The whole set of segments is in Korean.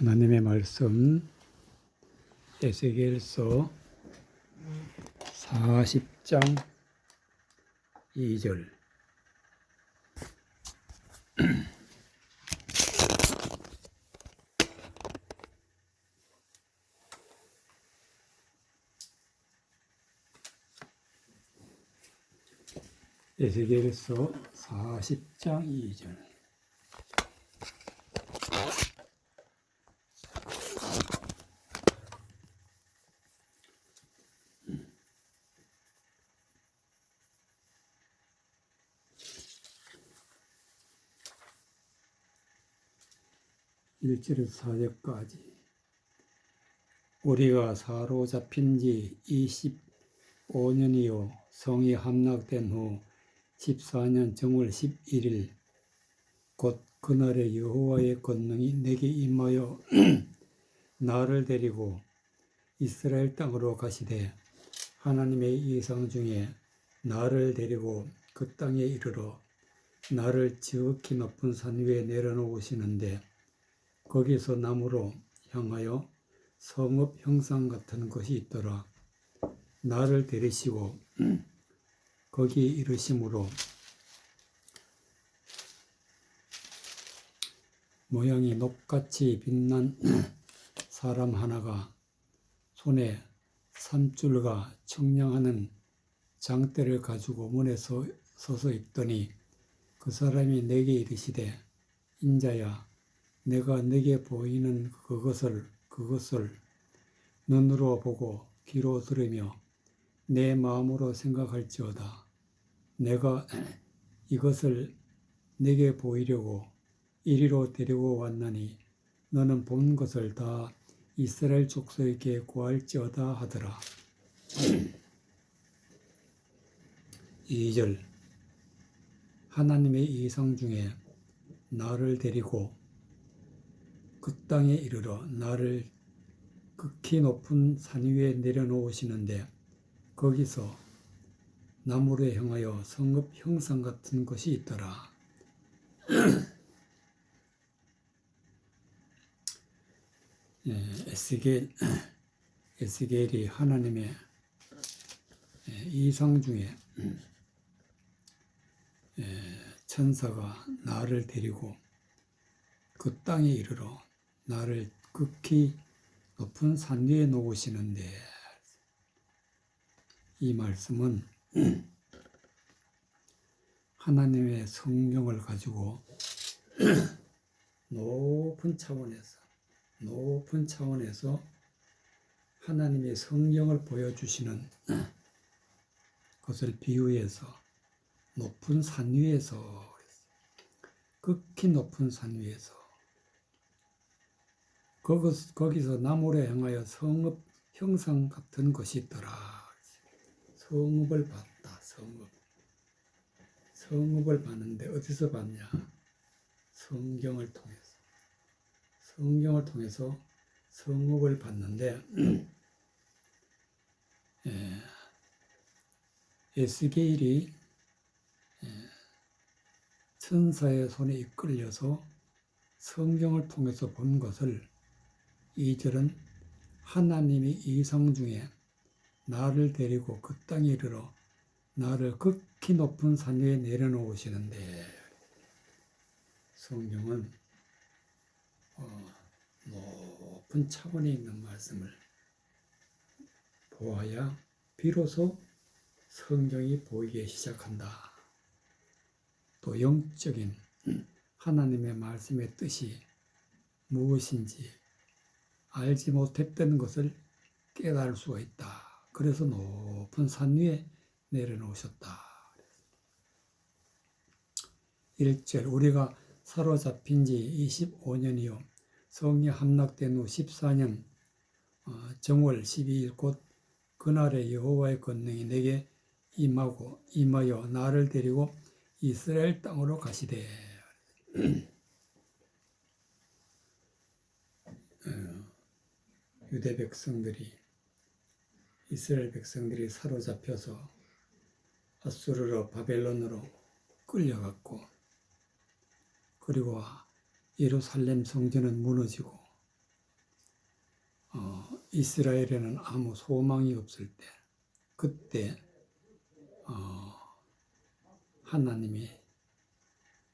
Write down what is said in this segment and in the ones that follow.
하나님의 말씀 에스겔서 40장 2절. 에스겔서 40장 2절. 일절에서 4절까지. 우리가 사로잡힌 지 25년이요 성이 함락된 후 14년 정월 11일 곧 그날에 여호와의 권능이 내게 임하여 나를 데리고 이스라엘 땅으로 가시되 하나님의 예상 중에 나를 데리고 그 땅에 이르러 나를 지극히 높은 산 위에 내려놓으시는데 거기서 나무로 향하여 성읍 형상 같은 것이 있더라. 나를 데리시고 거기 이르심으로 모양이 녹같이 빛난 사람 하나가 손에 삼줄과 청량하는 장대를 가지고 문에 서서 있더니 그 사람이 내게 이르시되 인자야 내가 내게 보이는 그것을 눈으로 보고 귀로 들으며 내 마음으로 생각할지어다. 내가 이것을 내게 보이려고 이리로 데리고 왔나니 너는 본 것을 다 이스라엘 족속에게 고할지어다 하더라. 2절. 하나님의 이상 중에 나를 데리고 그 땅에 이르러 나를 극히 높은 산 위에 내려놓으시는데 거기서 나무로 향하여 성읍 형상 같은 것이 있더라. 에스겔이 하나님의 이상 중에 천사가 나를 데리고 그 땅에 이르러 나를 극히 높은 산 위에 놓으시는데 이 말씀은 하나님의 성령을 가지고 높은 차원에서 하나님의 성령을 보여주시는 것을 비유해서 높은 산 위에서 극히 높은 산 위에서 거기서 나무로 향하여 성읍 형상 같은 것이 있더라. 성읍을 봤다. 성읍을 봤는데 어디서 봤냐? 성경을 통해서 성읍을 봤는데 에스겔이 천사의 손에 이끌려서 성경을 통해서 본 것을 2절은 하나님이 이상 중에 나를 데리고 그 땅에 이르러 나를 극히 높은 산 위에 내려놓으시는데 성경은 높은 차원에 있는 말씀을 보아야 비로소 성경이 보이기 시작한다. 또 영적인 하나님의 말씀의 뜻이 무엇인지 알지 못했던 것을 깨달을 수가 있다. 그래서 높은 산 위에 내려놓으셨다. 1절. 우리가 사로잡힌 지 25년이요 성이 함락된 후 14년 정월 12일 곧 그날에 여호와의 권능이 내게 임하여 나를 데리고 이스라엘 땅으로 가시되 유대 백성들이 이스라엘 백성들이 사로잡혀서 아수르로 바벨론으로 끌려갔고 그리고 예루살렘 성전은 무너지고 이스라엘에는 아무 소망이 없을 때, 그때 하나님의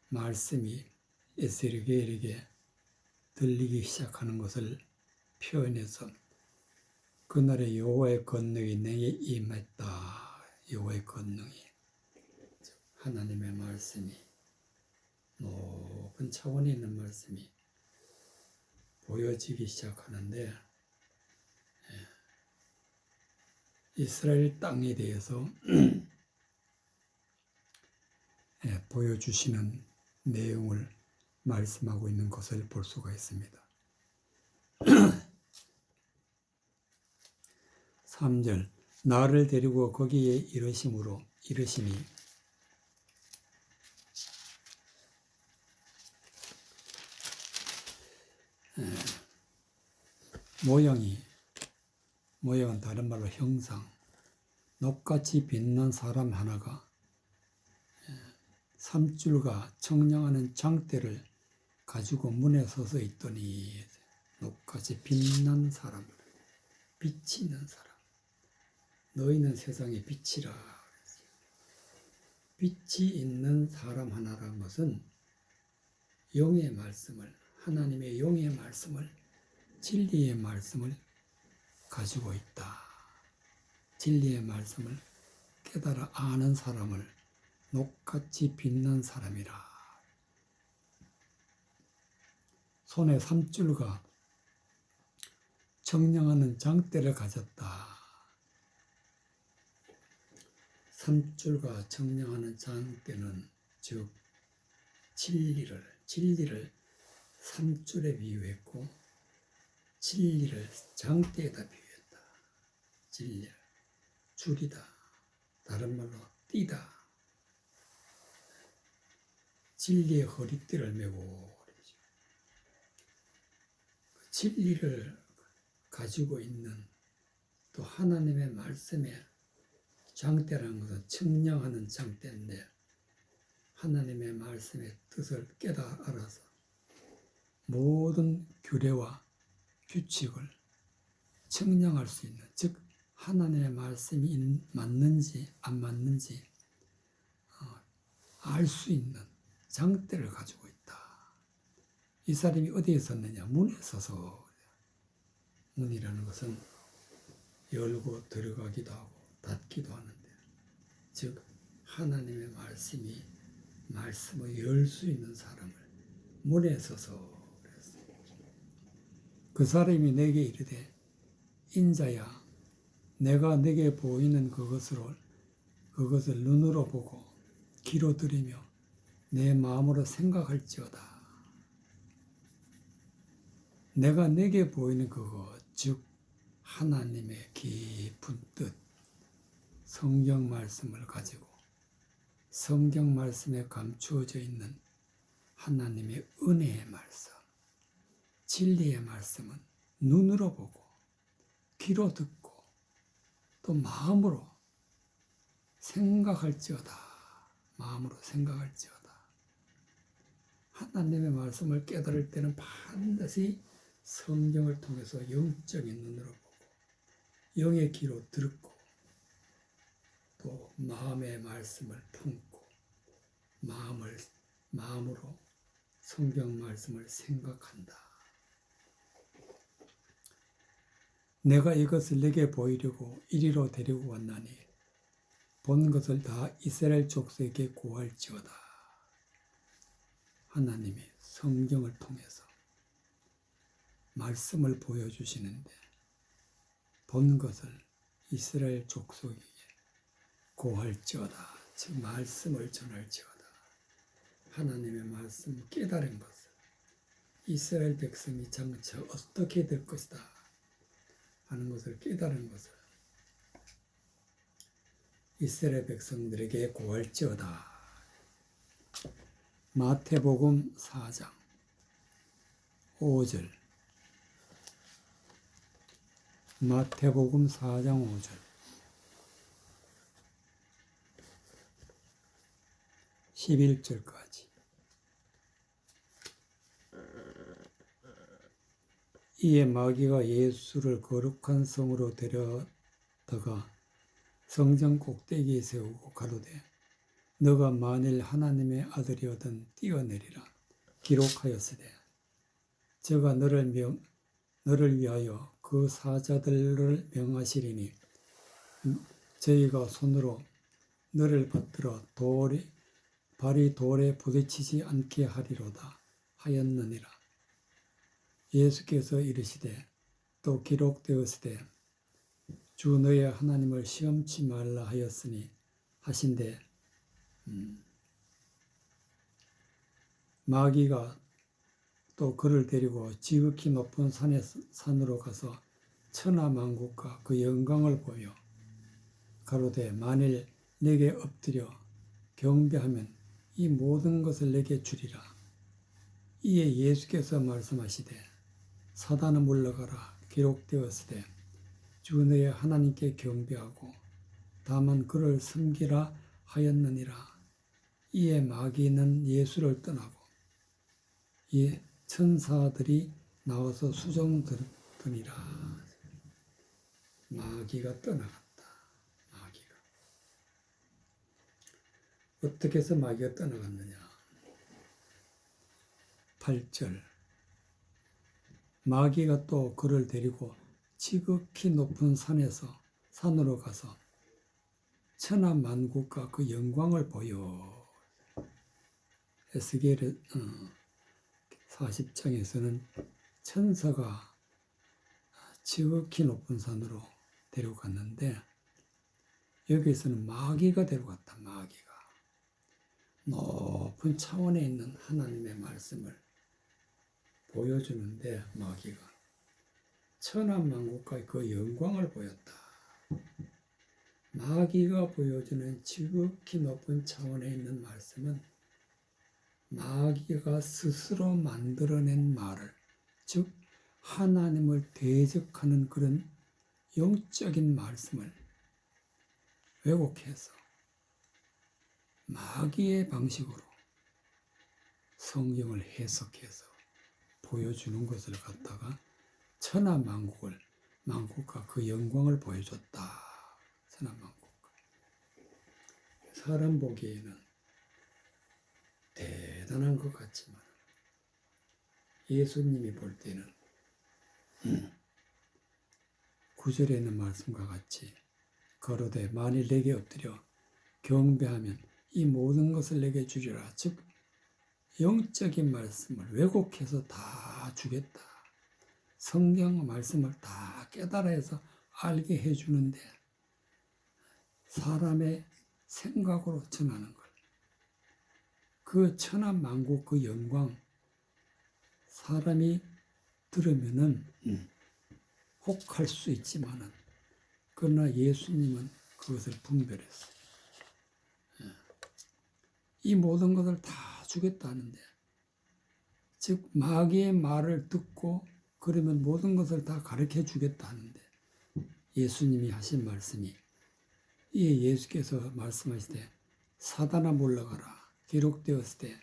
말씀이 에스겔에게 들리기 시작하는 것을 표현해서 그날의 여호와의 권능이 내게 임했다. 여호와의 권능이, 하나님의 말씀이, 높은 차원에 있는 말씀이 보여지기 시작하는데, 이스라엘 땅에 대해서 보여주시는 내용을 말씀하고 있는 것을 볼 수가 있습니다. 3절, 나를 데리고 거기에 이르시니 모양은 다른 말로 형상, 녹같이 빛난 사람 하나가 삼줄과 청량하는 장대를 가지고 문에 서서 있더니, 녹같이 빛난 사람, 빛이 있는 사람, 너희는 세상의 빛이라. 빛이 있는 사람 하나라는 것은 영의 말씀을, 하나님의 영의 말씀을, 진리의 말씀을 가지고 있다. 진리의 말씀을 깨달아 아는 사람을 녹같이 빛난 사람이라. 손에 삼줄과 청량하는 장대를 가졌다. 삼줄과 청량하는 장대는 즉 진리를 삼줄에 비유했고 진리를 장대에다 비유했다. 진리, 줄이다. 다른 말로 띠다. 진리의 허리띠를 메고, 진리를 가지고 있는, 또 하나님의 말씀에 장대라는 것은 청량하는 장대인데, 하나님의 말씀의 뜻을 알아서 모든 규례와 규칙을 청량할 수 있는, 즉 하나님의 말씀이 맞는지 안 맞는지 알 수 있는 장대를 가지고 있다. 이 사람이 어디에 섰느냐? 문에 서서. 문이라는 것은 열고 들어가기도 하고 닫기도 하는데, 즉 하나님의 말씀을 열 수 있는 사람을 문에 서서 그랬어요. 그 사람이 내게 이르되, 인자야, 내가 내게 보이는 그것을 눈으로 보고 귀로 들으며 내 마음으로 생각할지어다. 내가 내게 보이는 그것, 즉 하나님의 깊은 뜻, 성경 말씀을 가지고 성경 말씀에 감추어져 있는 하나님의 은혜의 말씀, 진리의 말씀은 눈으로 보고 귀로 듣고 또 마음으로 생각할지어다. 마음으로 생각할지어다. 하나님의 말씀을 깨달을 때는 반드시 성경을 통해서 영적인 눈으로 보고 영의 귀로 듣고 또 마음의 말씀을 품고 마음으로 성경 말씀을 생각한다. 내가 이것을 내게 보이려고 이리로 데리고 왔나니 본 것을 다 이스라엘 족속에게 고할지어다. 하나님이 성경을 통해서 말씀을 보여주시는데 본 것을 이스라엘 족속에게 고할지어다. 즉 말씀을 전할지어다. 하나님의 말씀 깨달은 것을 이스라엘 백성이 장차 어떻게 될 것이다 하는 것을 깨달은 것을 이스라엘 백성들에게 고할지어다. 마태복음 4장 5절, 마태복음 4장 5절, 11절까지 이에 마귀가 예수를 거룩한 성으로 데려다가 성전 꼭대기에 세우고 가로되 너가 만일 하나님의 아들이거든 뛰어내리라 기록하였으되 저가 너를 위하여 그 사자들을 명하시리니 저희가 손으로 너를 받들어 발이 돌에 부딪히지 않게 하리로다 하였느니라. 예수께서 이르시되 또 기록되었으되 주 너의 하나님을 시험치 말라 하였으니 하신대 마귀가 또 그를 데리고 지극히 높은 산으로 가서 천하만국과 그 영광을 보여 가로되 만일 내게 엎드려 경배하면 이 모든 것을 내게 주리라. 이에 예수께서 말씀하시되 사단은 물러가라 기록되었으되 주 너의 하나님께 경배하고 다만 그를 섬기라 하였느니라. 이에 마귀는 예수를 떠나고 이 천사들이 나와서 수종드니라. 마귀가 떠나갔다. 마귀가 어떻게 해서 마귀가 떠나갔느냐. 8절 마귀가 또 그를 데리고 지극히 높은 산으로 가서 천하만국과 그 영광을 보여. 에스겔 40장에서는 천사가 지극히 높은 산으로 데려갔는데 여기서는 마귀가 데려갔다. 마귀가 높은 차원에 있는 하나님의 말씀을 보여주는데 마귀가 천하만국과 그 영광을 보였다. 마귀가 보여주는 지극히 높은 차원에 있는 말씀은 마귀가 스스로 만들어낸 말을, 즉 하나님을 대적하는 그런 영적인 말씀을 왜곡해서 마귀의 방식으로 성경을 해석해서 보여주는 것을 갖다가 만국과 그 영광을 보여줬다. 천하만국과. 사람 보기에는 대단한 것 같지만 예수님이 볼 때는 9절에 있는 말씀과 같이 가로되 만일 내게 엎드려 경배하면 이 모든 것을 내게 주리라. 즉 영적인 말씀을 왜곡해서 다 주겠다. 성경 말씀을 다 깨달아 해서 알게 해주는데 사람의 생각으로 전하는 것. 그 천하만국 그 영광 사람이 들으면은 혹할 수 있지만은 그러나 예수님은 그것을 분별했어요. 이 모든 것을 다 주겠다는데 즉 마귀의 말을 듣고 그러면 모든 것을 다 가르쳐 주겠다는데 예수님이 하신 말씀이 이에 예수께서 말씀하시되 사단아 물러가라 기록되었을 때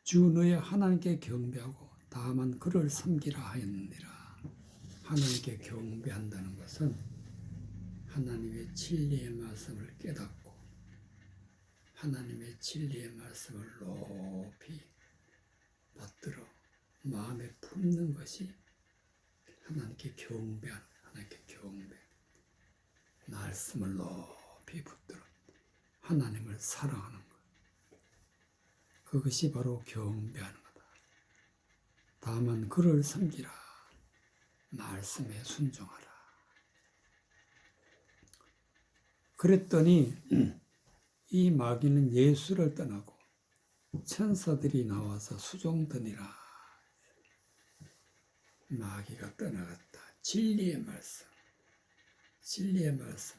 주 너의 하나님께 경배하고 다만 그를 섬기라 하였느니라. 하나님께 경배한다는 것은 하나님의 진리의 말씀을 깨닫고 하나님의 진리의 말씀을 높이 받들어 마음에 품는 것이 하나님께 경배하는 하나님께 경배. 말씀을 높이 붙들어 하나님을 사랑하는 것. 그것이 바로 경배하는 거다. 다만 그를 섬기라. 말씀에 순종하라. 그랬더니 이 마귀는 예수를 떠나고 천사들이 나와서 수종드니라. 마귀가 떠나갔다. 진리의 말씀. 진리의 말씀.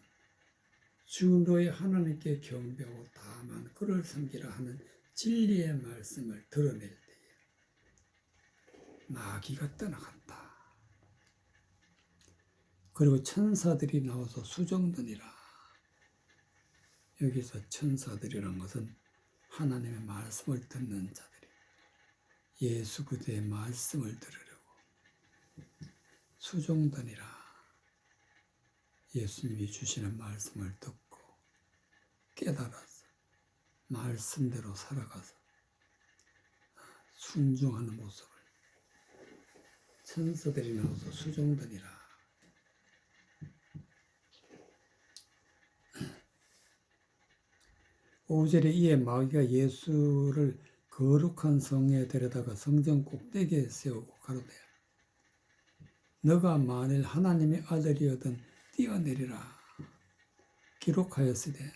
주 너의 하나님께 경배하고 다만 그를 섬기라 하는 진리의 말씀을 드러낼 때에 마귀가 떠나갔다. 그리고 천사들이 나와서 수종드니라. 여기서 천사들이란 것은 하나님의 말씀을 듣는 자들이 예수 그리스도의 말씀을 들으려고 수종드니라. 예수님이 주시는 말씀을 듣고 깨달아서 말씀대로 살아가서 순종하는 모습을 천사들이 나와서 수종드니라. 5절에 이에 마귀가 예수를 거룩한 성에 데려다가 성전 꼭대기에 세우고 가로되 너가 만일 하나님의 아들이거든 뛰어내리라. 기록하였으되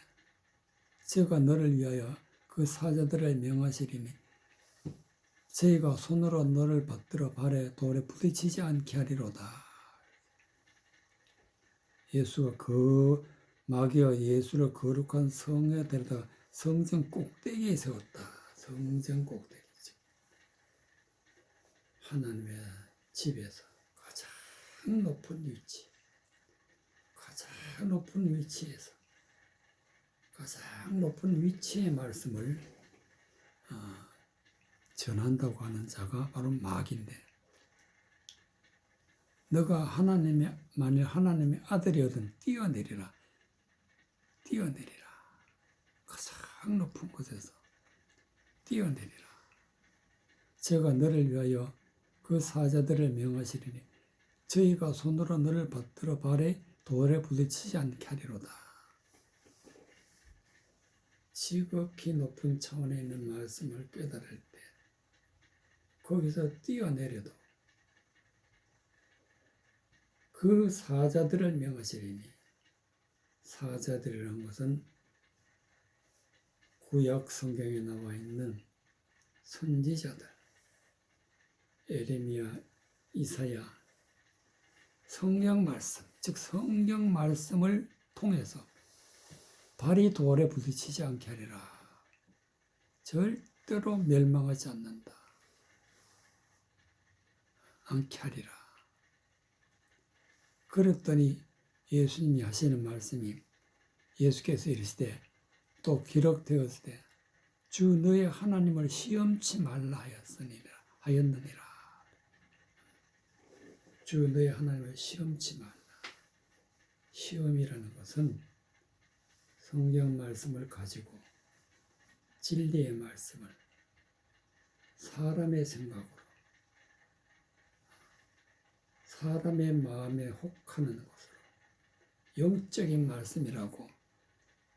저가 너를 위하여 그 사자들을 명하시리니 저희가 손으로 너를 받들어 발에 돌에 부딪히지 않게 하리로다. 마귀가 예수를 거룩한 성에 데려다가 성전 꼭대기에 세웠다. 성전 꼭대기죠. 하나님의 집에서 가장 높은 위치, 가장 높은 위치에서 가장 높은 위치의 말씀을 전한다고 하는 자가 바로 마귀인데, 너가 만일 하나님의 아들이거든 뛰어내리라. 뛰어내리라. 가장 높은 곳에서 뛰어내리라. 제가 너를 위하여 그 사자들을 명하시리니 저희가 손으로 너를 받들어 발에 돌에 부딪히지 않게 하리로다. 지극히 높은 차원에 있는 말씀을 깨달을 때 거기서 뛰어내려도 그 사자들을 명하시리니, 사자들이라는 것은 구약 성경에 나와 있는 선지자들, 에레미야, 이사야, 성경 말씀, 즉 성경 말씀을 통해서 발이 돌에 부딪히지 않게 하리라. 절대로 멸망하지 않게 하리라. 그랬더니 예수님이 하시는 말씀이, 예수께서 이르시되 또 기록되었으되 주 너의 하나님을 시험치 말라 하였느니라. 주 너의 하나님을 시험치 말라. 시험이라는 것은 성경 말씀을 가지고 진리의 말씀을 사람의 생각으로, 사람의 마음에 혹하는 것으로 영적인 말씀이라고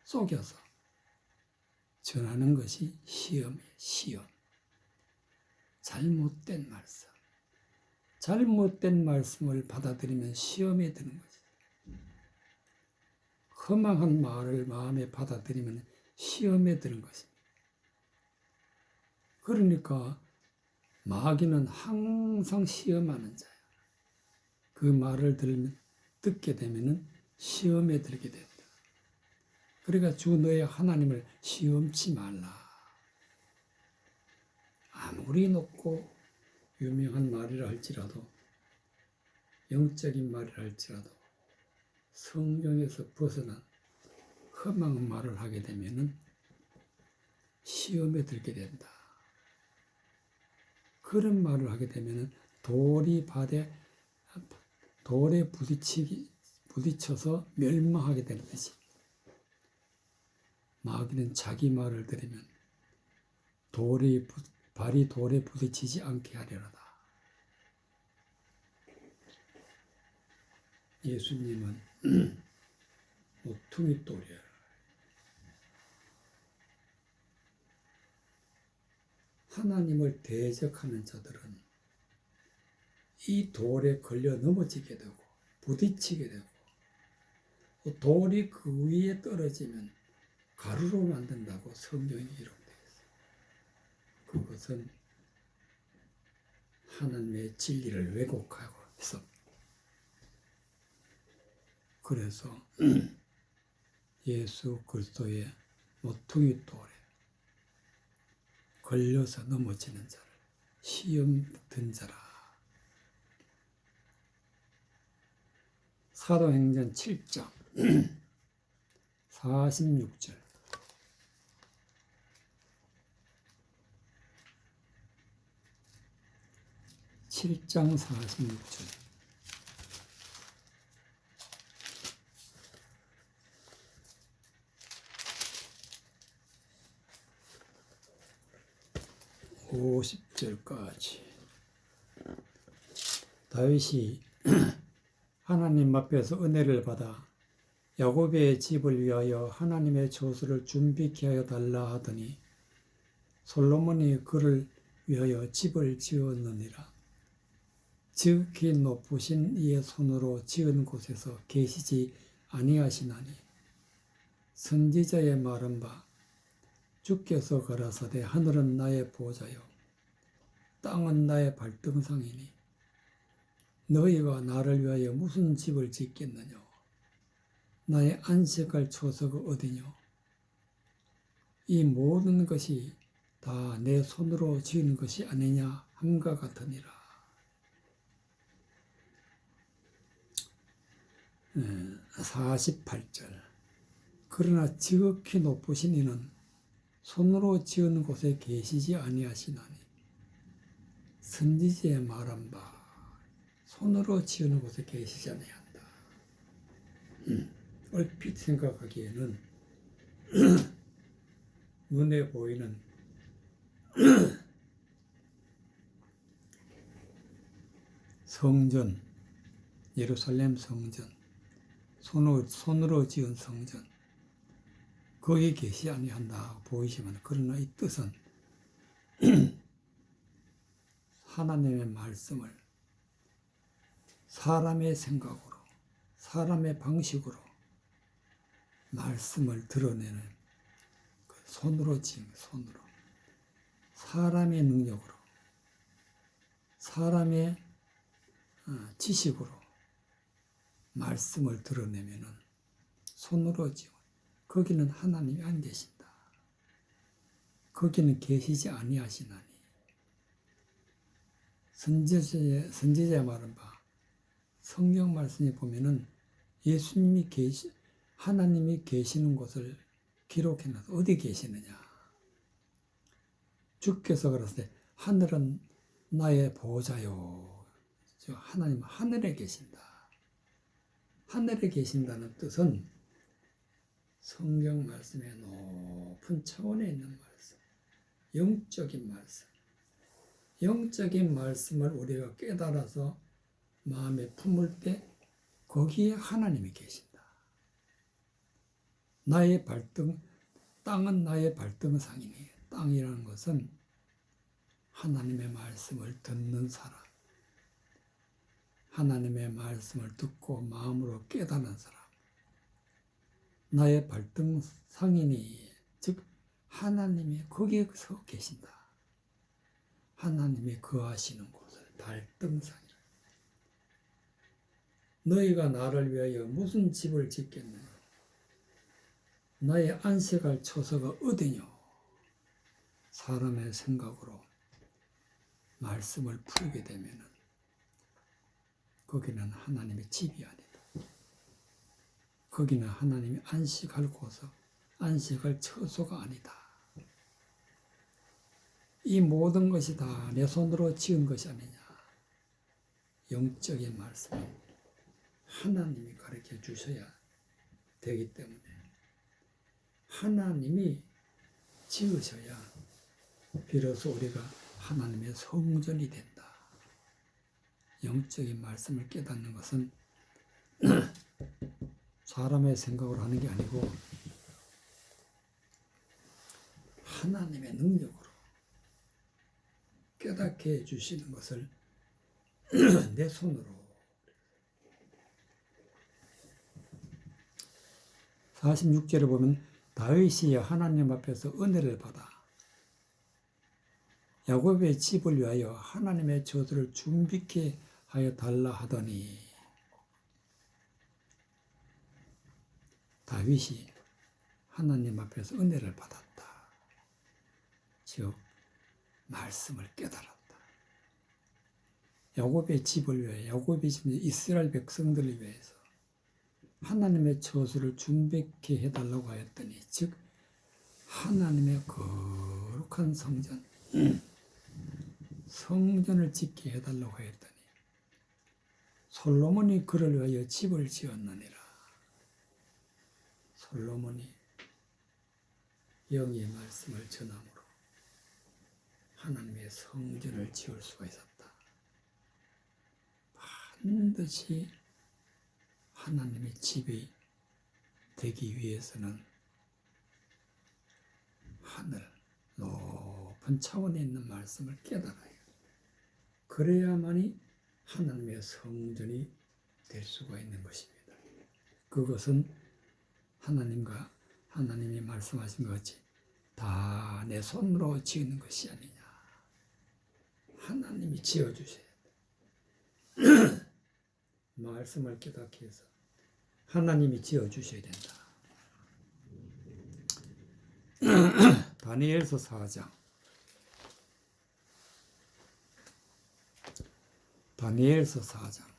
속여서 전하는 것이 시험이에요. 시험. 잘못된 말씀. 잘못된 말씀을 받아들이면 시험에 드는 거지. 허망한 말을 마음에 받아들이면 시험에 드는 것입니다. 그러니까 마귀는 항상 시험하는 자야. 그 말을 듣게 되면 시험에 들게 된다. 그러니까 주 너의 하나님을 시험치 말라. 아무리 높고 유명한 말이라 할지라도, 영적인 말이라 할지라도 성경에서 벗어난 험한 말을 하게 되면 시험에 들게 된다. 그런 말을 하게 되면 돌에 부딪혀서 멸망하게 되는 것이. 마귀는 자기 말을 들으면 발이 돌에 부딪히지 않게 하려다. 예수님은 모퉁이 돌이야. 하나님을 대적하는 자들은 이 돌에 걸려 넘어지게 되고 부딪히게 되고, 돌이 그 위에 떨어지면 가루로 만든다고 성경이 기록되어 있어요. 그것은 하나님의 진리를 왜곡하고 해서, 그래서 예수 그리스도의 모퉁이 돌에 걸려서 넘어지는 자를 시험 든 자라. 사도행전 7장 46절. 7장 46절. 50절까지. 다윗이 하나님 앞에서 은혜를 받아 야곱의 집을 위하여 하나님의 처소를 준비케 하여 달라 하더니 솔로몬이 그를 위하여 집을 지었느니라. 지극히 높으신 이의 손으로 지은 곳에서 계시지 아니하시나니 선지자의 말한 바 주께서 가라사대 하늘은 나의 보좌요 땅은 나의 발등상이니 너희가 나를 위하여 무슨 집을 짓겠느냐 나의 안식할 처소가 어디뇨 이 모든 것이 다 내 손으로 지은 것이 아니냐 함과 같으니라. 48절. 그러나 지극히 높으신 이는 손으로 지은 곳에 계시지 아니하시나니 선지자의 말한 바 손으로 지은 곳에 계시지 아니한다. 얼핏 생각하기에는 눈에 보이는 성전, 예루살렘 성전, 손으로 지은 성전, 거기 계시 아니한다 보이지만 그러나 이 뜻은 하나님의 말씀을 사람의 생각으로, 사람의 방식으로 말씀을 드러내는 손으로 지은 손으로 사람의 능력으로 사람의 지식으로 말씀을 드러내면은 손으로 지은 거기는 하나님이 안 계신다. 거기는 계시지 아니하시나니 선지자의 말은 바 성경 말씀에 보면은 예수님이 하나님이 계시는 곳을 기록해놔서 어디 계시느냐. 주께서 그러시되 하늘은 나의 보좌요. 하나님은 하늘에 계신다. 하늘에 계신다는 뜻은 성경 말씀의 높은 차원에 있는 말씀, 영적인 말씀, 영적인 말씀을 우리가 깨달아서 마음에 품을 때 거기에 하나님이 계신다. 나의 땅은 나의 발등상이니 땅이라는 것은 하나님의 말씀을 듣는 사람, 하나님의 말씀을 듣고 마음으로 깨닫는 사람, 나의 발등상이니 즉 하나님이 거기에서 계신다. 하나님이 거하시는 곳을 발등상이라. 너희가 나를 위하여 무슨 집을 짓겠느냐? 나의 안식할 처소가 어디뇨? 사람의 생각으로 말씀을 풀게 되면은 거기는 하나님의 집이 아니다. 거기는 하나님이 안식할 곳, 안식할 처소가 아니다. 이 모든 것이 다 내 손으로 지은 것이 아니냐. 영적인 말씀은 하나님이 가르쳐 주셔야 되기 때문에 하나님이 지으셔야 비로소 우리가 하나님의 성전이 된다. 영적인 말씀을 깨닫는 것은 사람의 생각으로 하는 게 아니고 하나님의 능력으로 깨닫게 해주시는 것을 내 손으로 46절에 보면 다윗이 하나님 앞에서 은혜를 받아 야곱의 집을 위하여 하나님의 저주를 준비케 하여 달라 하더니 다윗이 하나님 앞에서 은혜를 받았다. 즉 말씀을 깨달았다. 야곱의 집을 위하여 야곱의 집 이스라엘 백성들을 위해서 하나님의 처소를 준비케 해달라고 하였더니 즉 하나님의 거룩한 성전을 짓게 해달라고 하였더니 솔로몬이 그를 위하여 집을 지었느니라. 솔로몬이 영의 말씀을 전함으로 하나님의 성전을 지을 수가 있었다. 반드시 하나님의 집이 되기 위해서는 하늘 높은 차원에 있는 말씀을 깨달아야 해요. 그래야만이 하나님의 성전이 될 수가 있는 것입니다. 그것은 하나님과 하나님이 말씀하신 것 같이 다 내 손으로 지은 것이 아니냐. 하나님이 지어주셔야 돼. 말씀을 깨닫게 해서 하나님이 지어주셔야 된다. 다니엘서 4장. 다니엘서 4장.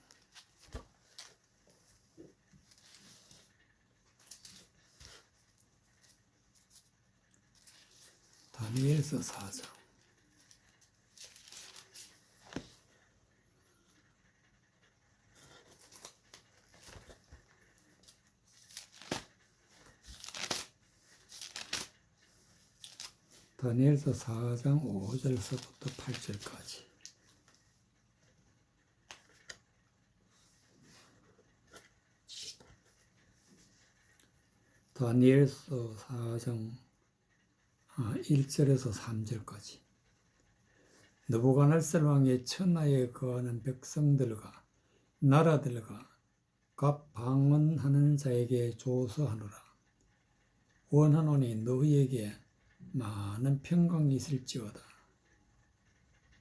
다니엘서 4장. 다니엘서 4장 5절서부터 8절까지. 다니엘서 4장 1절에서 3절까지. 느부갓네살 왕의 천하에 거하는 백성들과 나라들과 각 방언하는 자에게 조서하노라. 원하노니 너희에게 많은 평강이 있을지어다.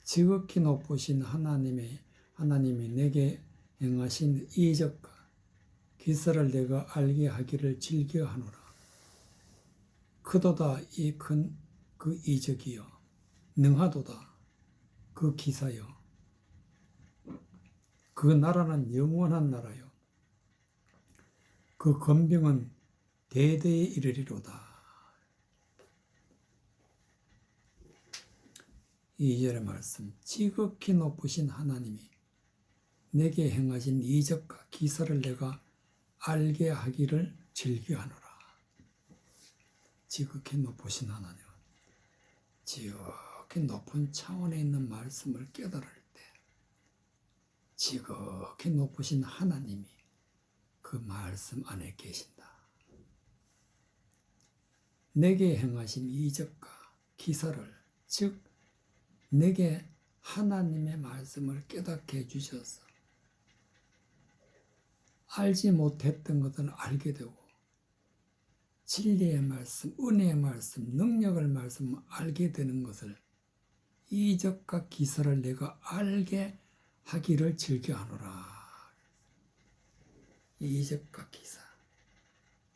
지극히 높으신 하나님이 내게 행하신 이적과 기사를 내가 알게 하기를 즐겨하노라. 크도다 이 큰 그 이적이여, 능하도다 그 기사여. 그 나라는 영원한 나라여, 그 권병은 대대에 이르리로다. 2절의 말씀. 지극히 높으신 하나님이 내게 행하신 이적과 기사를 내가 알게 하기를 즐겨하노라. 지극히 높으신 하나님, 지극히 높은 차원에 있는 말씀을 깨달을 때 지극히 높으신 하나님이 그 말씀 안에 계신다. 내게 행하신 이적과 기사를, 즉 내게 하나님의 말씀을 깨닫게 해주셔서 알지 못했던 것을 알게 되고 진리의 말씀, 은혜의 말씀, 능력의 말씀 알게 되는 것을, 이적과 기사를 내가 알게 하기를 즐겨하노라. 이적과 기사,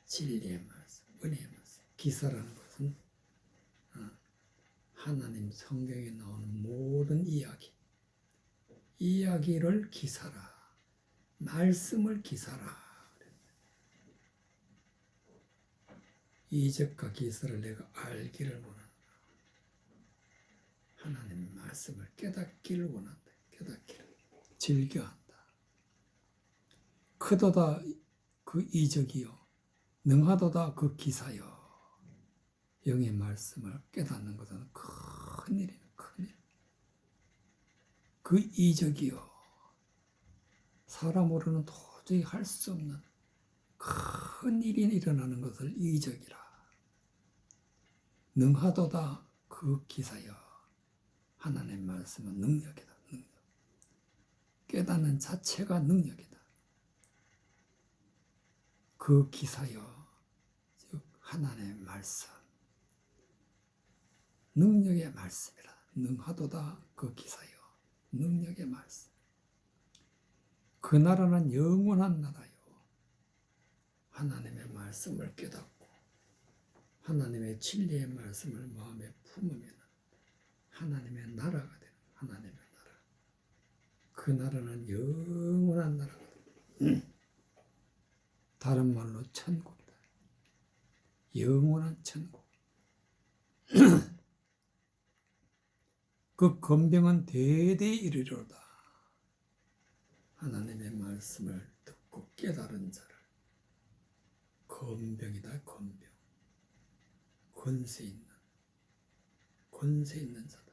진리의 말씀, 은혜의 말씀, 기사라는 것은 하나님 성경에 나오는 모든 이야기를 기사라, 말씀을 기사라. 이적과 기사를 내가 알기를 원한다. 하나님의 말씀을 깨닫기를 원한다. 깨닫기를 즐겨한다. 크도다 그 이적이요, 능하도다 그 기사요. 영의 말씀을 깨닫는 것은 큰 일이에요. 큰 일. 그 이적이요, 사람으로는 도저히 할 수 없는 큰 일이 일어나는 것을 이적이라. 능하도다 그 기사여. 하나님의 말씀은 능력이다. 능력. 깨닫는 자체가 능력이다. 그 기사여, 즉 하나님의 말씀, 능력의 말씀이라. 능하도다 그 기사여, 능력의 말씀. 그 나라는 영원한 나라요. 하나님의 말씀을 깨닫고 하나님의 진리의 말씀을 마음에 품으면 하나님의 나라가 되는, 하나님의 나라. 그 나라는 영원한 나라거든. 다른 말로 천국이다. 영원한 천국. 그 권병은 대대에 이르리로다. 하나님의 말씀을 듣고 깨달은 자를 권병이다. 권병. 권세 있는 자다.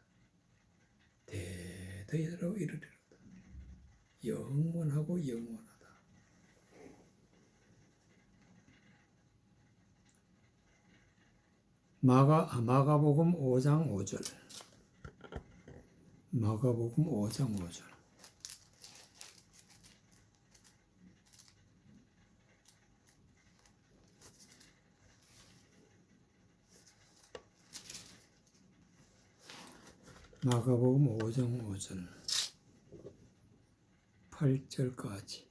대대로 이르리로다. 영원하고 영원하다. 마가복음 5장 5절. 마가복음 5장 5절. 마가복음 5장 5절 8절까지.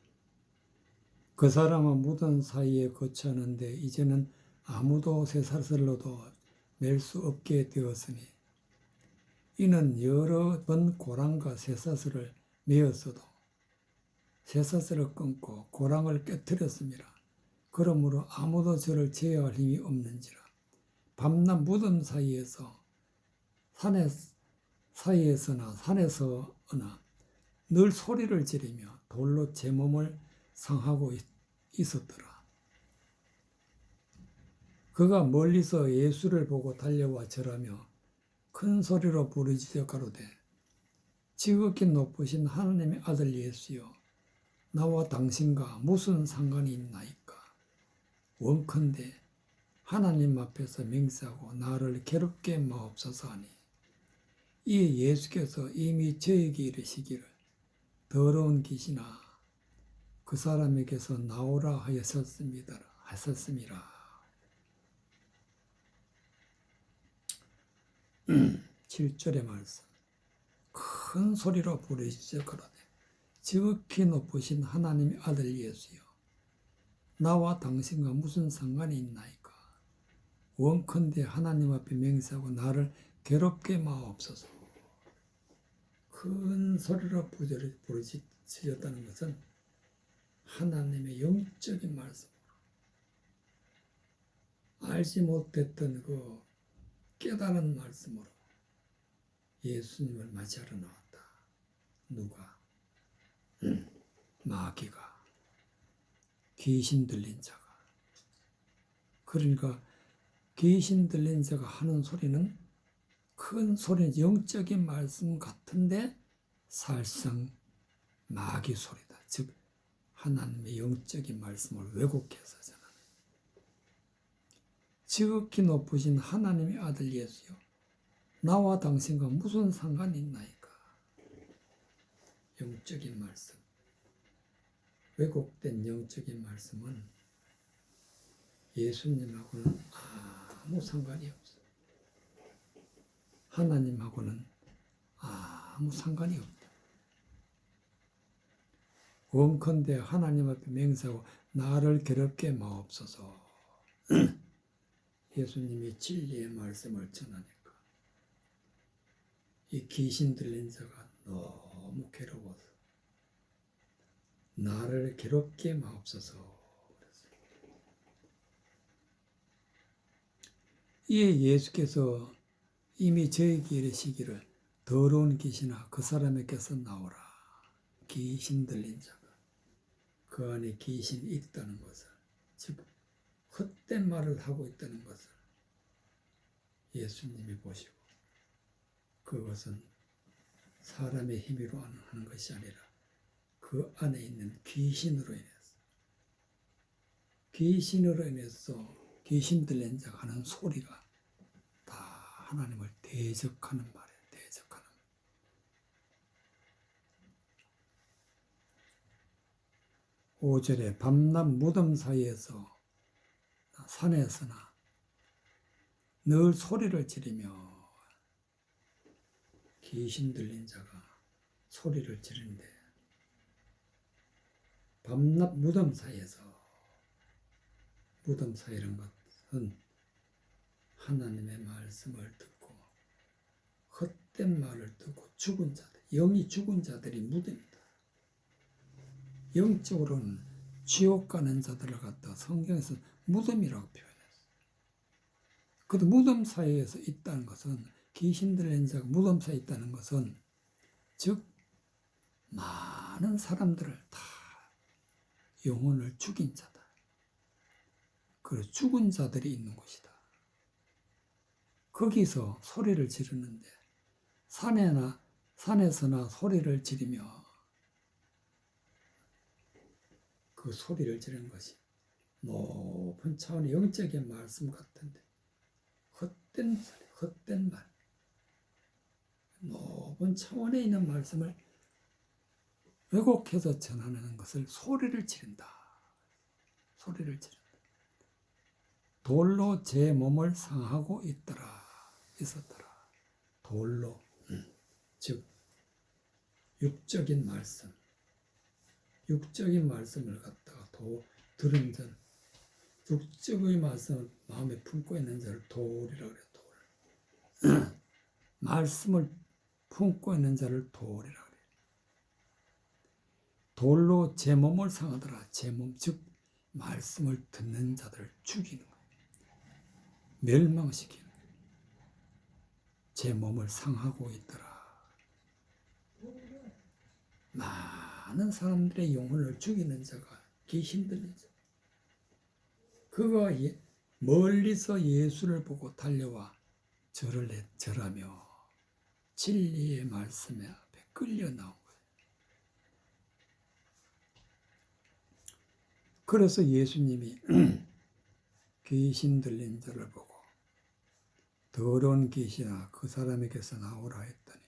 그 사람은 무덤 사이에 거처하는데 이제는 아무도 쇠사슬로도 맬 수 없게 되었으니 이는 여러 번 고랑과 쇠사슬을 메었어도 쇠사슬을 끊고 고랑을 깨뜨렸습니다. 그러므로 아무도 저를 제어할 힘이 없는지라. 밤낮 무덤 사이에서나 산에서나 늘 소리를 지르며 돌로 제 몸을 상하고 있었더라. 그가 멀리서 예수를 보고 달려와 절하며 큰 소리로 부르짖어 가로되 지극히 높으신 하나님의 아들 예수여, 나와 당신과 무슨 상관이 있나이까? 원컨대 하나님 앞에서 맹세하고 나를 괴롭게 마옵소서 하니, 이에 예수께서 이미 저에게 이르시기를 더러운 귀신아 그 사람에게서 나오라 하셨습니다. 7절의 말씀. 큰 소리로 부르짖어 가로되 지극히 높으신 하나님의 아들 예수여, 나와 당신과 무슨 상관이 있나이까? 원컨대 하나님 앞에 맹세하고 나를 괴롭게 마옵소서. 큰 소리로 부르짖었다는 것은 하나님의 영적인 말씀으로 알지 못했던 그 깨달은 말씀으로 예수님을 맞이하러 나왔다. 누가? 마귀가, 귀신 들린 자가. 그러니까 귀신 들린 자가 하는 소리는 큰 소리는 영적인 말씀 같은데 사실상 마귀 소리다. 즉 하나님의 영적인 말씀을 왜곡해서 전하는. 지극히 높으신 하나님의 아들 예수여, 나와 당신과 무슨 상관이 있나이까? 영적인 말씀, 왜곡된 영적인 말씀은 예수님하고는 아무 상관이 없어요. 하나님하고는 아무 상관이 없다. 원컨대 하나님 앞에 맹세하고 나를 괴롭게 마옵소서. 예수님이 진리의 말씀을 전하니까 이 귀신 들린 자가 너무 괴로워서 나를 괴롭게 마옵소서. 이에 예수께서 이미 저에게 이르시기를 더러운 귀신아 그 사람에게서 나오라. 귀신 들린 자가 그 안에 귀신이 있다는 것을, 즉 헛된 말을 하고 있다는 것을 예수님이 보시고, 그것은 사람의 힘으로 하는 것이 아니라 그 안에 있는 귀신으로 인해서 귀신 들린 자가 하는 소리가 다 하나님을 대적하는 말이에요. 대적하는. 5절에 밤낮 무덤 사이에서 산에서나 늘 소리를 지르며, 귀신 들린 자가 소리를 지르는데 밤낮 무덤 사이에서, 무덤 사이라는 것은 하나님의 말씀을 듣고 헛된 말을 듣고 죽은 자들, 영이 죽은 자들이 무덤이다. 영적으로는 지옥 가는 자들을 갖다 성경에서 무덤이라고 표현했어요. 그런데 무덤 사이에서 있다는 것은, 귀신 들린 자가 무덤 사이에 있다는 것은, 즉 많은 사람들을 다 영혼을 죽인 자다. 그리고 죽은 자들이 있는 곳이다. 거기서 소리를 지르는데 산에나 산에서나 소리를 지르며 그 소리를 지르는 것이 높은 차원의 영적인 말씀 같은데 헛된 소리, 헛된 말, 높은 차원에 있는 말씀을 왜곡해서 전하는 것을 소리를 지른다. 소리를 지른다. 돌로 제 몸을 상하고 있었더라. 돌로, 즉 육적인 말씀, 육적인 말씀을 갖다가 들은 자, 육적의 말씀을 마음에 품고 있는 자를 돌이라고 그래요. 돌. 말씀을 품고 있는 자를 돌이라고 그래요. 돌로 제 몸을 상하더라. 제 몸, 즉 말씀을 듣는 자들을 죽이는 거예요. 멸망시키는 거예요. 제 몸을 상하고 있더라. 많은 사람들의 영혼을 죽이는 자가 귀신 들린 자. 그가 멀리서 예수를 보고 달려와 절하며 진리의 말씀에 앞에 끌려 나온 거예요. 그래서 예수님이 귀신 들린 자를 보고 더러운 귀신아 그 사람에게서 나오라 했더니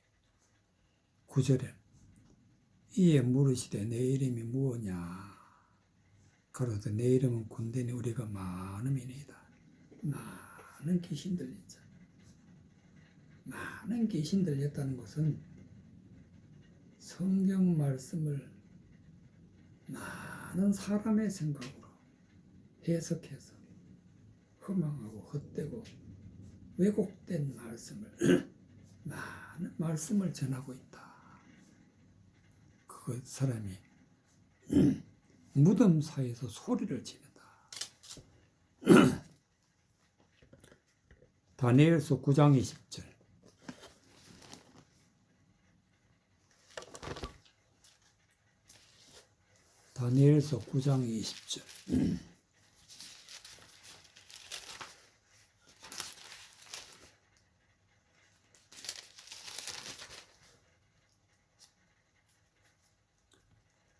9절에 이에 물으시되 내 이름이 무엇냐 가로되 내 이름은 군대니 우리가 많음이니이다. 많은 귀신 들린 자, 많은 귀신 들렸다는 것은 성경 말씀을 많은 사람의 생각으로 해석해서 허망하고 헛되고 왜곡된 말씀을 많은 말씀을 전하고 있다. 그 사람이 무덤 사이에서 소리를 지른다. 다니엘서 9장 20절. 다니엘서 9장 20절.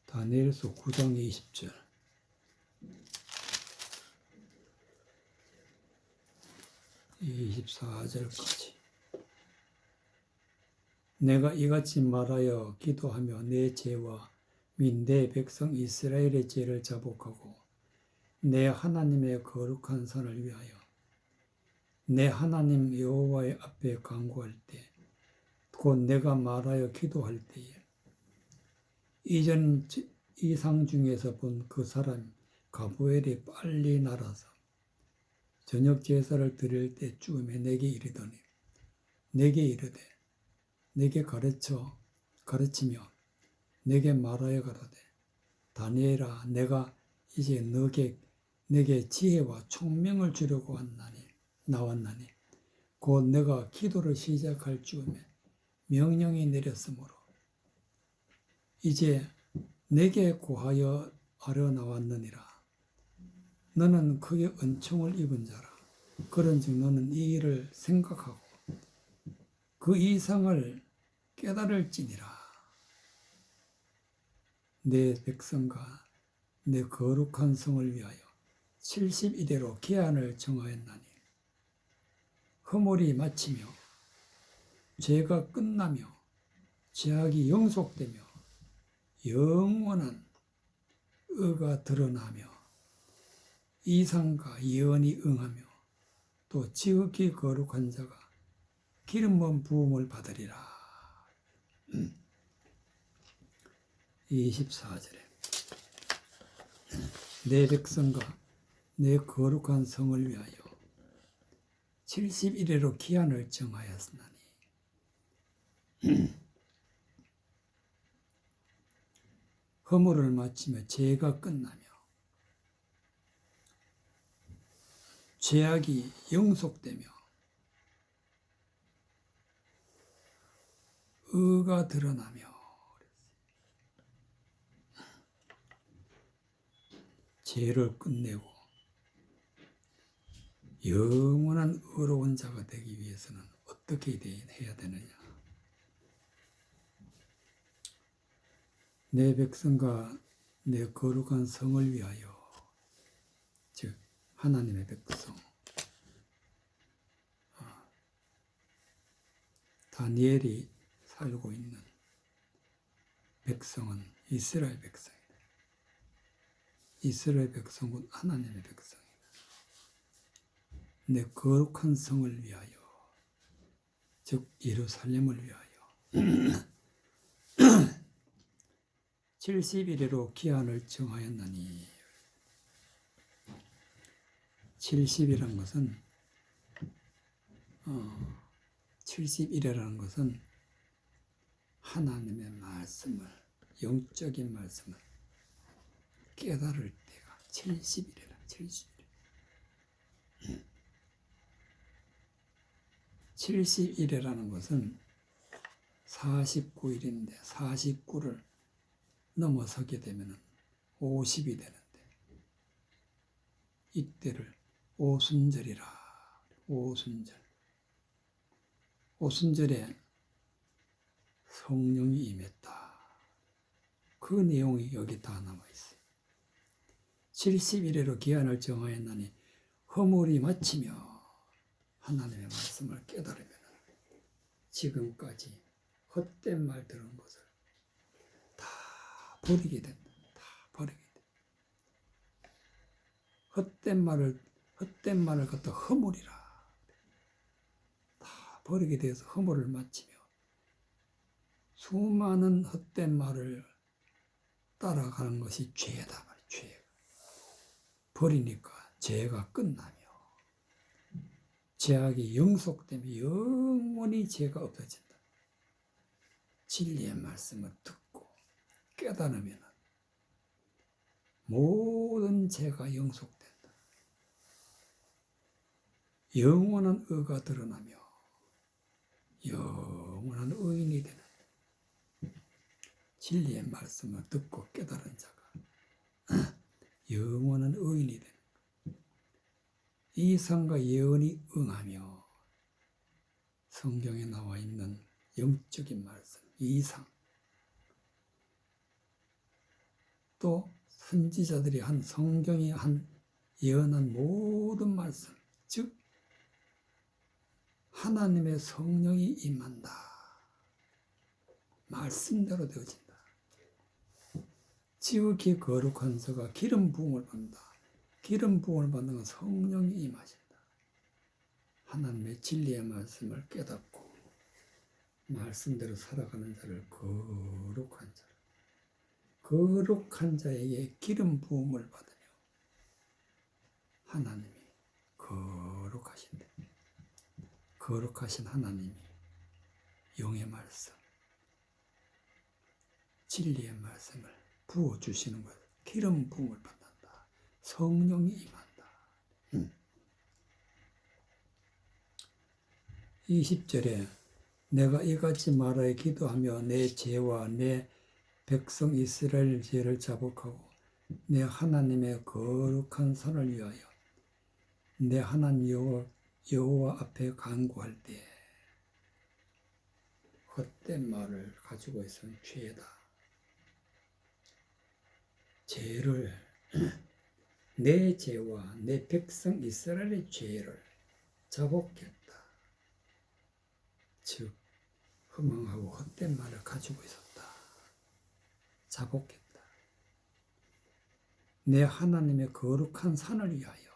다니엘서 9장 20절. 24절까지. 내가 이같이 말하여 기도하며 내 죄와 및 내 백성 이스라엘의 죄를 자복하고 내 하나님의 거룩한 산을 위하여 내 하나님 여호와의 앞에 간구할 때 곧 내가 말하여 기도할 때에 이전 이상 중에서 본 그 사람 가브엘이 빨리 날아서 저녁 제사를 드릴 때쯤에 내게 이르더니 내게 이르되 내게 가르치며 내게 말하여 가로되 다니엘아 내가 이제 내게 지혜와 총명을 주려고 나왔나니 곧 내가 기도를 시작할 즈음에 명령이 내렸으므로 이제 내게 구하여 하려 나왔느니라. 너는 크게 은총을 입은 자라. 그런즉 너는 이 일을 생각하고 그 이상을 깨달을지니라. 내 백성과 내 거룩한 성을 위하여 70일에로 기한을 정하였나니 허물이 마치며 죄가 끝나며 죄악이 영속되며 영원한 의가 드러나며 이상과 예언이 응하며 또 지극히 거룩한 자가 기름 부음을 받으리라. 24절에 내 백성과 내 거룩한 성을 위하여 70일에로 기한을 정하였으나니 허물을 마치며 죄가 끝나며 죄악이 영속되며 의가 드러나며 죄를 끝내고 영원한 의로운 자가 되기 위해서는 어떻게 해야 되느냐? 내 백성과 내 거룩한 성을 위하여, 즉 하나님의 백성, 다니엘이 살고 있는 백성은 이스라엘 백성이다. 이스라엘 백성은 하나님의 백성이다. 내 거룩한 성을 위하여, 즉 예루살렘을 위하여 70일에로 기한을 정하였나니, 70이라는 것은 70일이라는 것은 하나님의 말씀을, 영적인 말씀을 깨달을 때가 70일이라. 70일. 70일이라는 것은 49일인데 49를 넘어서게 되면 50이 되는데, 이때를 오순절이라. 오순절. 오순절에 성령이 임했다. 그 내용이 여기 다 남아 있어요. 70일에로 기한을 정하였나니 허물이 마치며 하나님의 말씀을 깨달으면 지금까지 헛된 말 들은 것을 다 버리게 된다. 다 버리게 된다. 헛된 말을 갖다 허물이라. 다 버리게 되어서 허물을 마치며, 수많은 헛된 말을 따라가는 것이 죄다 말이야. 죄. 버리니까 죄가 끝나며 죄악이 영속되며 영원히 죄가 없어진다. 진리의 말씀을 듣고 깨달으면 모든 죄가 영속된다. 영원한 의가 드러나며 영원한 의인이 되는, 진리의 말씀을 듣고 깨달은 자가 영원한 의인이 되는, 이상과 예언이 응하며 성경에 나와 있는 영적인 말씀, 이상, 또 선지자들이 한, 성경이 한 예언한 모든 말씀, 즉 하나님의 성령이 임한다. 말씀대로 되어진다. 지극히 거룩한 자가 기름 부음을 받는다. 기름 부음을 받는 건 성령이 임하신다. 하나님의 진리의 말씀을 깨닫고 말씀대로 살아가는 자를 거룩한 자, 거룩한 자에게 기름 부음을 받으며 하나님이 거룩하신다. 거룩하신 하나님이 영의 말씀, 진리의 말씀을 부어주시는 것, 기름 부음을 받는다. 성령이 임한다. 20절에 내가 이같이 말하여 기도하며 내 죄와 내 백성 이스라엘 죄를 자복하고 내 하나님의 거룩한 산을 위하여 내 하나님 여호와 앞에 간구할 때, 헛된 말을 가지고 있으면 죄다. 죄를, 내 죄와 내 백성 이스라엘의 죄를 자복했다. 즉 허망하고 헛된 말을 가지고 있었다. 자복했다. 내 하나님의 거룩한 산을 위하여,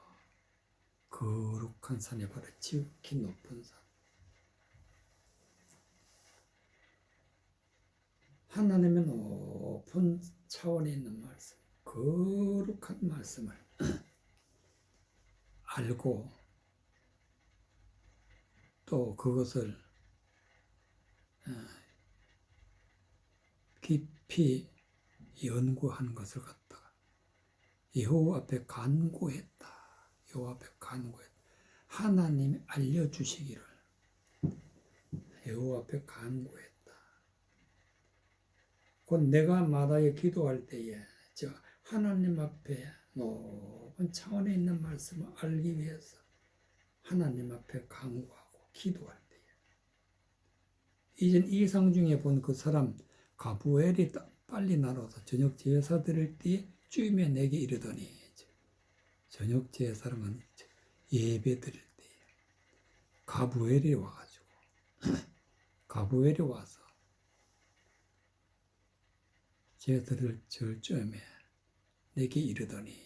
거룩한 산이 바로 지극히 높은 산, 하나님의 높은 차원에 있는 말씀, 거룩한 말씀을 알고 또 그것을 깊이 연구한 것을 갖다가 여호와 앞에 간구했다. 여호와 앞에 간구했다. 하나님이 알려주시기를 여호와 앞에 간구했다. 곧 내가 마다에 기도할 때에 저 하나님 앞에 높은 차원에 있는 말씀을 알기 위해서 하나님 앞에 간구하고 기도할 때에, 이전 이상 중에 본 그 사람 가브엘이 빨리 나눠서 저녁 제사 드릴 때에 쯤에 내게 이르더니, 저녁 제사는 예배 드릴 때 가브엘이 와가지고 가브엘이 와서 제사를 절 쯤에 내게 이르더니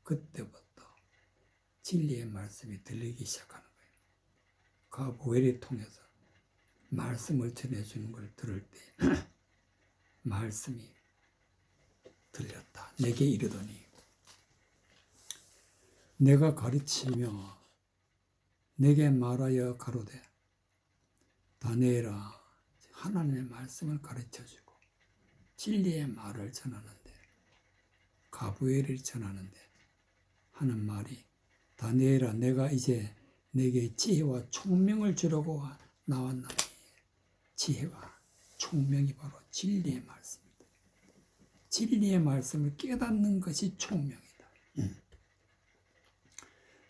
그때부터 진리의 말씀이 들리기 시작하는 거예요. 가브엘이 통해서 말씀을 전해주는 걸 들을 때 말씀이 들렸다. 내게 이르더니 내가 가르치며 내게 말하여 가로되 다니엘아, 하나님의 말씀을 가르쳐주고 진리의 말을 전하는데, 가브엘을 전하는데 하는 말이, 다니엘아, 내가 이제 내게 지혜와 총명을 주려고 나왔나니, 지혜와 총명이 바로 진리의 말씀입니다. 진리의 말씀을 깨닫는 것이 총명이다.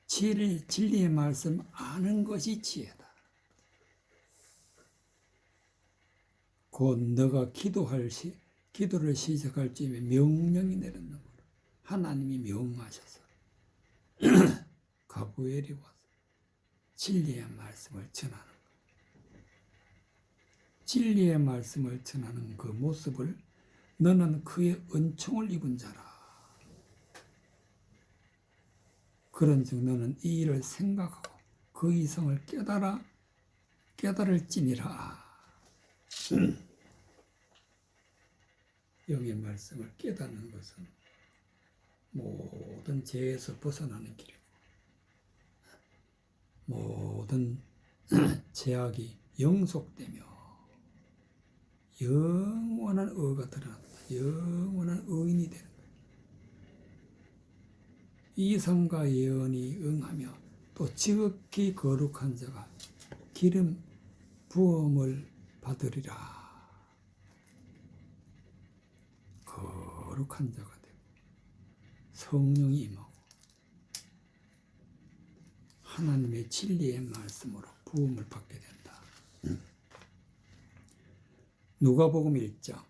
진리의 말씀 아는 것이 지혜다. 곧 너가 기도를 시작할 즈음에 명령이 내렸는 거로 하나님이 명하셔서 가브엘이 와서 진리의 말씀을 전하는 것. 진리의 말씀을 전하는 그 모습을 너는 그의 은총을 입은 자라. 그런즉 너는 이 일을 생각하고 그 이성을 깨달을지니라. 영의 말씀을 깨닫는 것은 모든 죄에서 벗어나는 길이고 모든 죄악이 영속되며 영원한 의가 드러난다. 영원한 의인이 되는 거예요. 이성과 예언이 응하며 또 지극히 거룩한 자가 기름 부음을 받으리라. 거룩한 자가 되고 성령이 임하고 하나님의 진리의 말씀으로 부음을 받게 된다. 누가복음 1장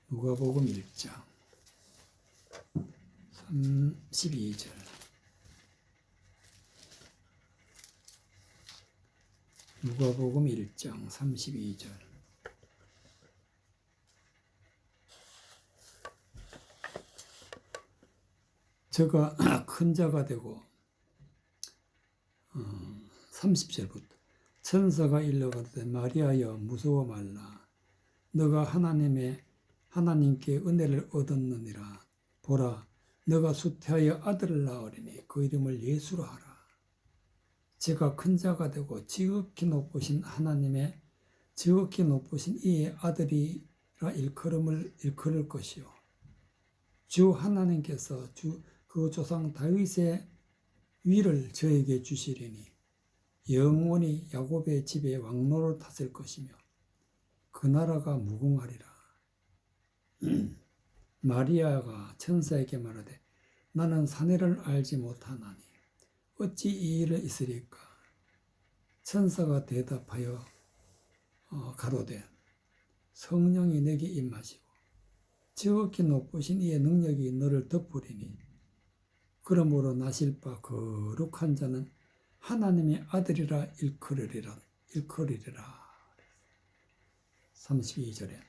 누가복음 1장 32절 누가복음 1장 32절 저가 큰 자가 되고 30절부터 천사가 일러가되 마리아여 무서워 말라 너가 하나님께 은혜를 얻었느니라 보라 너가 수태하여 아들을 낳으리니 그 이름을 예수로 하라 제가 큰 자가 되고 지극히 높으신 이의 아들이라 일컬을 것이요 주 하나님께서 그 조상 다윗의 위를 저에게 주시리니 영원히 야곱의 집에 왕노를 탔을 것이며 그 나라가 무궁하리라. 마리아가 천사에게 말하되 나는 사내를 알지 못하나니 어찌 이 일을 있으리까? 천사가 대답하여 가로되 성령이 내게 임하시고 지극히 높으신 이의 능력이 너를 덮으리니 그러므로 나실 바 거룩한 자는 하나님의 아들이라 일컬으리라. 32절에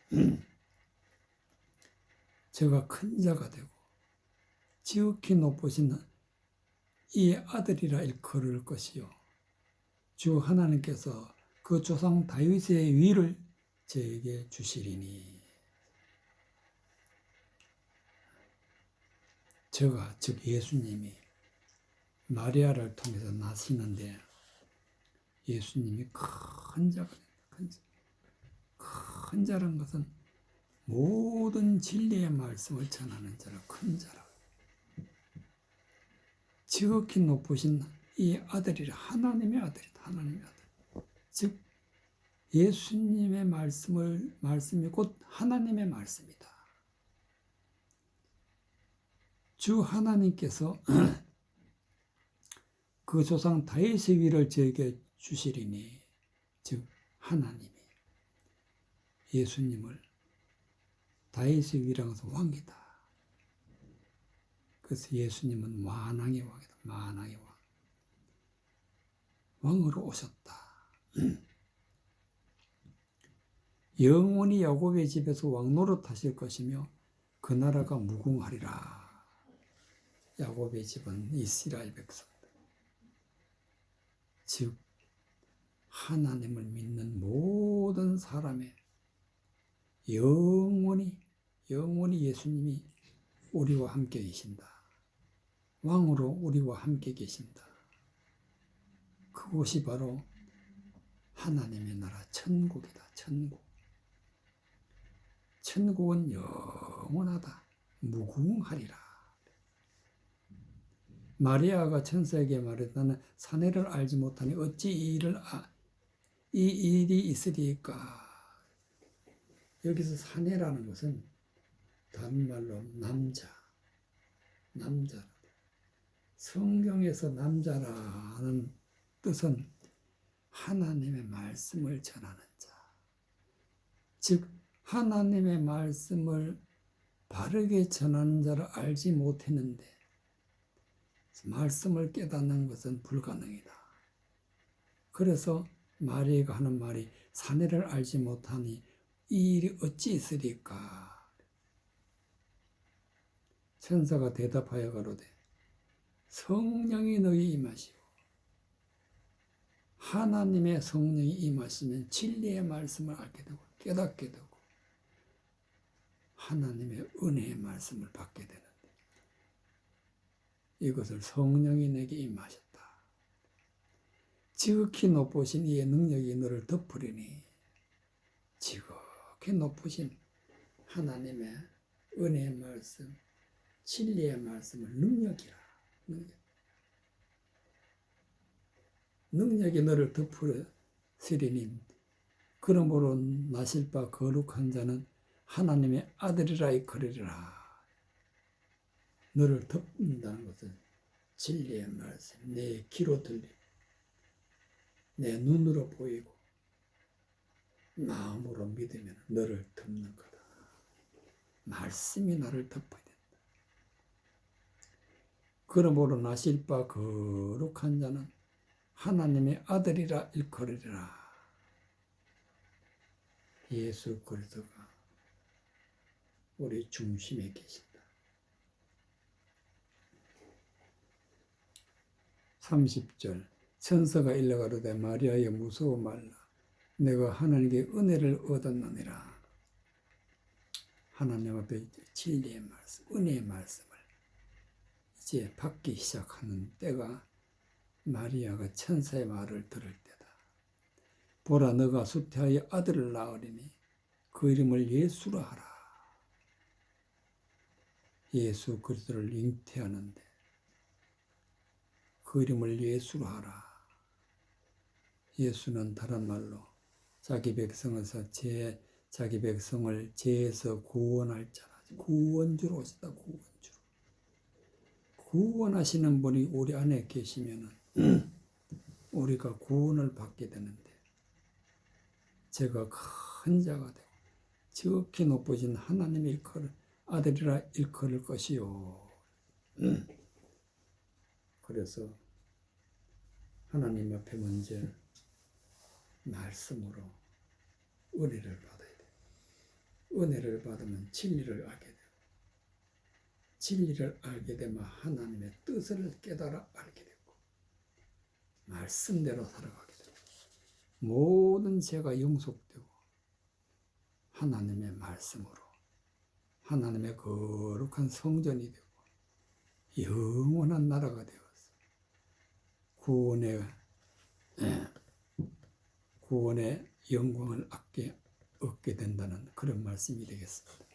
제가 큰 자가 되고 지극히 높으신 이의 아들이라 일컬을 것이요 주 하나님께서 그 조상 다윗의 위를 저에게 주시리니 저가 즉 예수님이 마리아를 통해서 나시는데 예수님이 큰 자가 됩니다. 큰 자란 것은 모든 진리의 말씀을 전하는 자라 큰 자라. 지극히 높으신 이 아들이라 하나님의 아들이다. 하나님의 아들. 즉 예수님의 말씀이 곧 하나님의 말씀이다. 주 하나님께서 그 조상 다윗의 위를 저에게 주시리니 즉 하나님이 예수님을 다윗의 위랑에서 왕이다. 그래서 예수님은 만왕의 왕이다. 만왕의 왕. 왕으로 오셨다. 영원히 야곱의 집에서 왕 노릇하실 것이며 그 나라가 무궁하리라. 야곱의 집은 이스라엘 백성들. 즉 하나님을 믿는 모든 사람의 영원히 예수님이 우리와 함께 계신다. 왕으로 우리와 함께 계신다. 그곳이 바로 하나님의 나라 천국이다. 천국. 천국은 영원하다. 무궁하리라. 마리아가 천사에게 말했다. 나는 사내를 알지 못하니 어찌 이 일이 있으리까. 여기서 사내라는 것은 다른 말로 남자. 성경에서 남자라는 뜻은 하나님의 말씀을 전하는 자. 즉 하나님의 말씀을 바르게 전하는 자를 알지 못했는데 말씀을 깨닫는 것은 불가능이다. 그래서 마리아가 하는 말이 사내를 알지 못하니 이 일이 어찌 있으리까. 천사가 대답하여 가로되 성령이 너희 임하시고 하나님의 성령이 임하시면 진리의 말씀을 알게 되고 깨닫게 되고 하나님의 은혜의 말씀을 받게 되는데 이것을 성령이 내게 임하셨다. 지극히 높으신 이의 능력이 너를 덮으리니 지극히 높으신 하나님의 은혜의 말씀, 진리의 말씀을 능력이라. 능력이 너를 덮으리니 그러므로 나실 바 거룩한 자는 하나님의 아들이라 이끌으리라. 너를 덮는다는 것은 진리의 말씀, 내 귀로 들리고 내 눈으로 보이고 마음으로 믿으면 너를 덮는 거다. 말씀이 나를 덮어야 된다. 그러므로 나실 바 거룩한 자는 하나님의 아들이라 일컬으리라. 예수 그리스도가 우리 중심에 계신다. 30절 천사가 일러가로되 마리아여 무서워 말라. 내가 하나님께 은혜를 얻었느니라. 하나님 앞에 진리의 말씀, 은혜의 말씀을 이제 받기 시작하는 때가 마리아가 천사의 말을 들을 때다. 보라 너가 수태하여 아들을 낳으리니 그 이름을 예수라 하라. 예수 그리스도를 잉태하는데 그 이름을 예수로 하라. 예수는 다른 말로 자기 백성에서 자기 백성을 죄에서 구원할 자라. 구원주로 오시다. 구원주로. 구원하시는 분이 우리 안에 계시면은 우리가 구원을 받게 되는데 제가 큰 자가 되고 지극히 높으신 하나님의 아들이라 일컬을 것이요. 그래서 하나님 앞에 먼저 말씀으로 은혜를 받아야 돼요. 은혜를 받으면 진리를 알게 돼요. 진리를 알게 되면 하나님의 뜻을 깨달아 알게 되고 말씀대로 살아가게 되고 모든 죄가 용서되고 하나님의 말씀으로 하나님의 거룩한 성전이 되고 영원한 나라가 되어서 구원의 영광을 얻게 된다는 그런 말씀이 되겠습니다.